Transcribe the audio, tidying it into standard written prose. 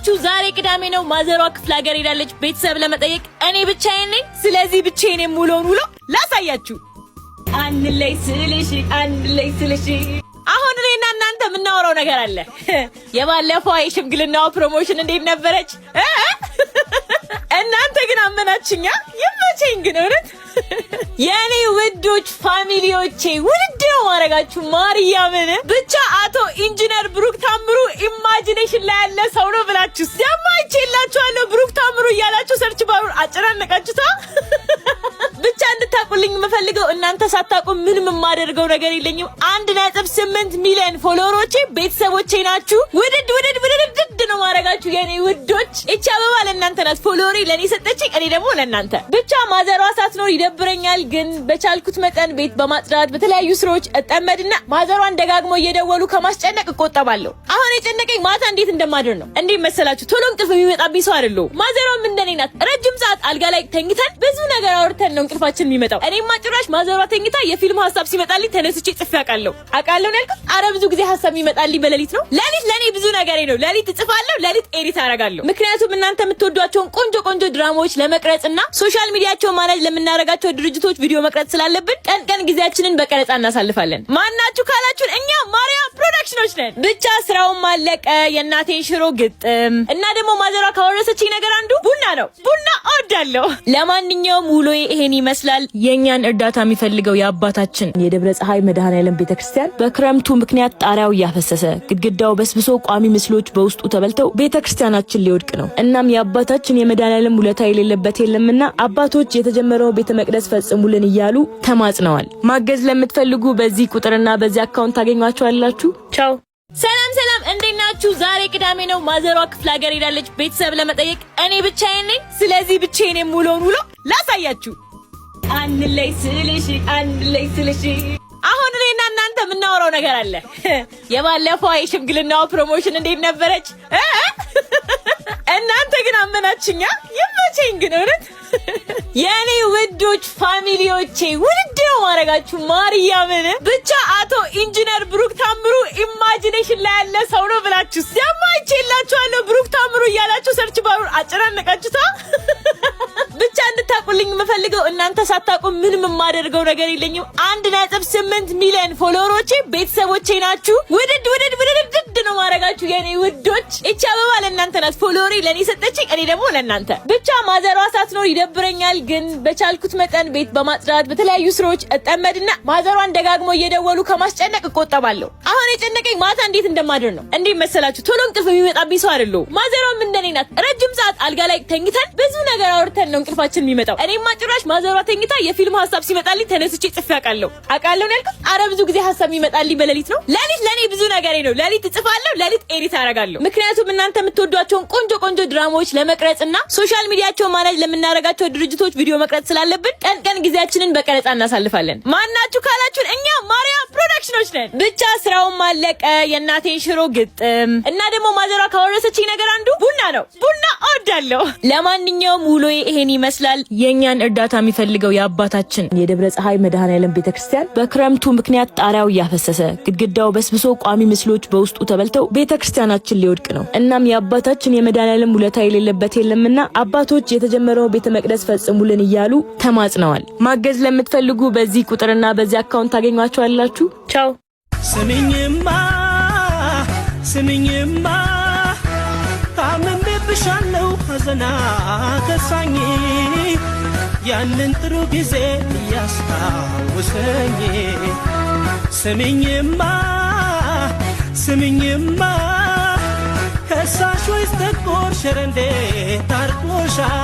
እንደምናችሁ ዛሬ ቅዳሜ ነው። ማዘሯ ክፍለ ሀገር ሄዳለች ቤተሰብ ለመጠየቅ። እኔ ብቻዬን ነኝ። ስለዚህ ብቻዬን የምውለውን ውሎ ላሳያችሁ። አንድ ላይ ስልሽ አሁን እኔና እናንተ የምናወራው ነገር አለ። የባለፈው የሽምግልናው ፕሮሞሽን እንዴት ነበረች? እናንተ ግን አመናችኛ። ይመቸኝ ግን እውነት የኔ ውዶች ፋሚሊዎቼ ውድ ነው ማረጋችሁ። ማርያምን ብቻ አቶ ኢንጂነር ብሩክ ታምሩ ኢማጂኔሽን ላይ ያለ ሰው ነው ብላችሁ ሰማይቼላችኋለሁ። ብሩክ ታምሩ እያላችሁ ሰርች ባሩን አጨናነቃችሁታ። ብቻ እንድታቁልኝ የምፈልገው እናንተ ሳታቁ ምንም የማደርገው ነገር የለኝም። 1.8 ሚሊዮን ፎሎወሮቼ ቤተሰቦቼ ናችሁ። ውድድ ነው ማረጋችሁ የኔ ውዶች። እቺ አበባ ለእናንተ ናት። ፎሎወሬ ለኔ ሰጠችኝ፣ እኔ ደግሞ ለእናንተ። ብቻ ማዘሯ ሳትኖር ይደብረኛል፣ ግን በቻልኩት መጠን ቤት በማጽዳት በተለያዩ ስራዎች እጠመድና ማዘሯን ደጋግሞ እየደወሉ ከማስጨነቅ እቆጠባለሁ። አሁን የጨነቀኝ ማታ እንዴት እንደማድር ነው። እንዴት መሰላችሁ? ቶሎ እንቅልፍ የሚመጣብኝ ሰው አይደለሁ። ማዘሯም እንደኔ ናት። ረጅም ሰዓት አልጋ ላይ ተኝተን ብዙ ነገር አውርተን ነው እንቅልፋችን የሚመጣው። እኔማ ጭራሽ ማዘሯ ተኝታ የፊልም ሐሳብ ሲመጣልኝ ተነስቼ ጽፌ አውቃለሁ ነው ያልኩት። አረ ብዙ ጊዜ ሐሳብ የሚመጣልኝ በሌሊት ነው። ሌሊት ለኔ ብዙ ነገር ነው። ሌሊት እጽፋለሁ፣ ሌሊት ኤዲት አደርጋለሁ። ምክንያቱም እናንተ የምትወዷቸውን ቆንጆ ድራማዎች ለመቅረጽና ሶሻል ሚዲያቸውን ማኔጅ ለምናረጋቸው ድርጅቶች ቪዲዮ መቅረጽ ስላለብን ቀን ጊዜያችንን በቀረጻ እናሳልፋለን። ማናችሁ ካላችሁን እኛ ማሪያ ፕሮዳክሽኖች ነን። ብቻ ስራውን ማለቀ። የእናቴን ሽሮ ግጥም እና ደግሞ ማዘሯ ካወረሰችኝ ነገር አንዱ ቡና ነው። ቡና እወዳለሁ። ለማንኛውም ውሎዬ ይሄን ይመስላል። የኛን እርዳታ የሚፈልገው የአባታችን የደብረ ፀሐይ መድኃኔዓለም ቤተክርስቲያን በክረምቱ ምክንያት ጣሪያው እያፈሰሰ ግድግዳው በስብሶ ቋሚ ምስሎች በውስጡ ተበልተው ቤተክርስቲያናችን ሊወድቅ ነው። እናም የአባታችን የመድኃኔዓለም ውለታ የሌለበት የለምና አባቶች የተጀመረው ቤተ መቅደስ ፈጽሙልን እያሉ ተማጽነዋል። ማገዝ ለምትፈልጉ በዚህ ቁጥርና በዚህ አካውንት ታገኟቸዋላችሁ። ቻው። ሰላም እንዴት ናችሁ? ዛሬ ቅዳሜ ነው። ማዘሯ ክፍለ ሀገር ሄዳለች ቤተሰብ ለመጠየቅ። እኔ ብቻዬን ነኝ። ስለዚህ ብቻዬን የምውለውን ውሎ ላሳያችሁ። አንድ ላይ ስልሽ አሁን እኔና እናንተ የምናወራው ነገር አለ። የባለፈው የሽምግልናው ፕሮሞሽን እንዴት ነበረች? እናንተ ግን አመናችኛ። ይመቸኝ ግን እውነት የኔ ውዶች ፋሚሊዎቼ ውድ ነው ማረጋችሁ። ማርያምን ብቻ አቶ ኢንጂነር ብሩክ ታምሩ ኢማጂኔሽን ላይ ያለ ሰው ነው ብላችሁ ሰማይቼላችኋለሁ። ብሩክ ታምሩ እያላችሁ ሰርች ባሩን አጨናነቃችሁታ። ብቻ እንድታቁልኝ የምፈልገው እናንተ ሳታቁ ምንም የማደርገው ነገር የለኝም። 1.8 ሚሊዮን ፎሎወሮቼ ቤተሰቦቼ ናችሁ። ውድድ ነው ማረጋችሁ የኔ ውዶች። እቺ አበባ ለእናንተ ናት። ፎሎወሬ ለኔ ሰጠችኝ፣ እኔ ደግሞ ለእናንተ። ብቻ ማዘሯ ሳትኖር ይደብረኛል፣ ግን በቻልኩት መጠን ቤት በማጽዳት በተለያዩ ስራዎች እጠመድና ማዘሯን ደጋግሞ እየደወሉ ከማስጨነቅ እቆጠባለሁ። አሁን የጨነቀኝ ማታ እንዴት እንደማድር ነው። እንዴት መሰላችሁ? ቶሎ እንቅልፍ የሚመጣብኝ ሰው አይደለሁ። ማዘሯም እንደኔ ናት። ረጅም ሰዓት አልጋ ላይ ተኝተን ብዙ ነገር አውርተን ነው እንቅልፋችን የሚመጣው። እኔማ ጭራሽ ማዘሯ ተኝታ የፊልም ሐሳብ ሲመጣልኝ ተነስቼ ጽፌ አውቃለሁ ነው ያልኩት። አረ ብዙ ጊዜ ሐሳብ የሚመጣልኝ በሌሊት ነው። ሌሊት ለኔ ብዙ ነገር ነው። ሌሊት እጽፋለሁ፣ ሌሊት ኤዲት አደርጋለሁ። ምክንያቱም እናንተ የምትወዷቸውን ቆንጆ ድራማዎች ለመቅረጽና ሶሻል ሚዲያቸውን ማኔጅ ለምናረጋቸው ድርጅቶች ቪዲዮ መቅረጽ ስላለብን ቀን ጊዜያችንን በቀረጻ እናሳልፋለን። ማናችሁ ካላችሁን እኛ ማሪያ ፕሮዳክሽኖች ነን። ብቻ ስራውን ማለቀ። የእናቴን ሽሮ ግጥም እና ደግሞ ማዘሯ ካወረሰችኝ ነገር አንዱ ቡና ነው። ቡና እወዳለሁ። ለማንኛውም ውሎዬ ይሄን ይመስላል። የኛን እርዳታ የሚፈልገው የአባታችን የደብረ ፀሐይ መድኃኔዓለም ቤተክርስቲያን በክረምቱ ምክንያት ጣሪያው እያፈሰሰ ግድግዳው በስብሶ ቋሚ ምስሎች በውስጡ ተበልተው ቤተክርስቲያናችን ሊወድቅ ነው። እናም የአባታችን የመድኃኔዓለም ውለታ የሌለበት የለምና አባቶች የተጀመረው ቤተ መቅደስ ፈጽሙልን እያሉ ተማጽነዋል። ማገዝ ለምትፈልጉ በዚህ ቁጥርና በዚህ አካውንት ታገኟቸዋላችሁ። ቻው። ስምኝማ ታመምብሻለሁ ሐዘና ከሳኝ ያንን ጥሩ ጊዜ ያስታውሰኝ። ስምኝማ ከሳሽ ወይስ ተቆርሸረ እንዴት አርቆሻል?